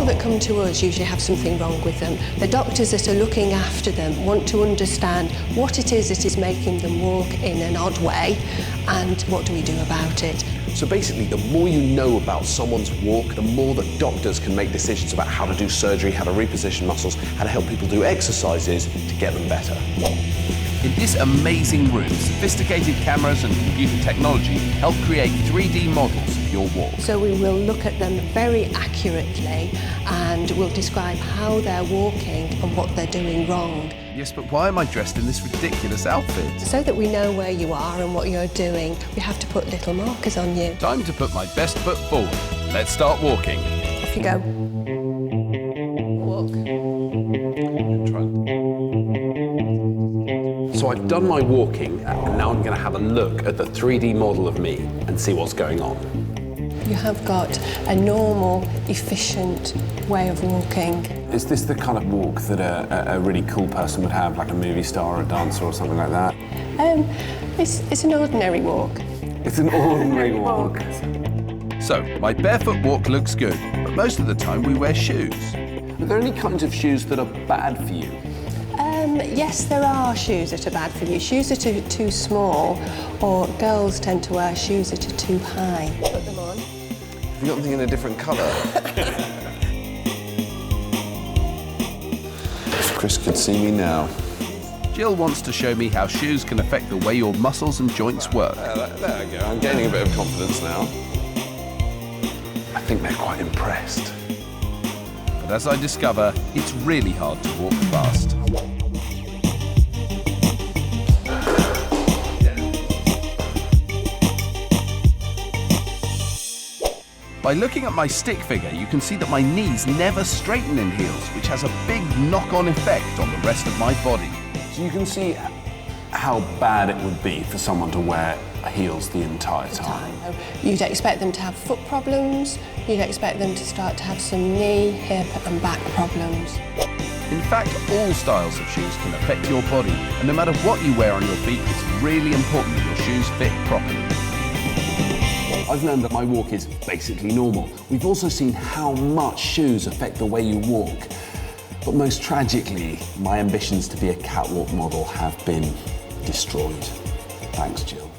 people that come to us usually have something wrong with them. The doctors that are looking after them want to understand what it is that is making them walk in an odd way and what do we do about it. So basically, the more you know about someone's walk, the more that doctors can make decisions about how to do surgery, how to reposition muscles, how to help people do exercises to get them better. In this amazing room, sophisticated cameras and computer technology help create 3D models of your walk. So we will look at them very accurately and we'll describe how they're walking and what they're doing wrong. Yes, but why am I dressed in this ridiculous outfit? So that we know where you are and what you're doing, we have to put little markers on you. Time to put my best foot forward. Let's start walking. Off you go. Walk. So I've done my walking, and now I'm going to have a look at the 3D model of me and see what's going on. You have got a normal, efficient way of walking. Is this the kind of walk that a really cool person would have, like a movie star or a dancer or something like that? It's an ordinary walk. It's an ordinary walk. So, my barefoot walk looks good, but most of the time we wear shoes. Are there any kinds of shoes that are bad for you? Yes, there are shoes that are bad for you. Shoes that are too small, or girls tend to wear shoes that are too high. Put them on. Have you got anything in a different colour? If Chris could see me now. Jill wants to show me how shoes can affect the way your muscles and joints work. There we go, I'm gaining a bit of confidence now. I think they're quite impressed. But as I discover, it's really hard to walk fast. By looking at my stick figure, you can see that my knees never straighten in heels, which has a big knock-on effect on the rest of my body. So you can see how bad it would be for someone to wear heels the entire time. You'd expect them to have foot problems, you'd expect them to start to have some knee, hip and back problems. In fact, all styles of shoes can affect your body, and no matter what you wear on your feet, it's really important that your shoes fit properly. I've learned that my walk is basically normal. We've also seen how much shoes affect the way you walk. But most tragically, my ambitions to be a catwalk model have been destroyed. Thanks, Jill.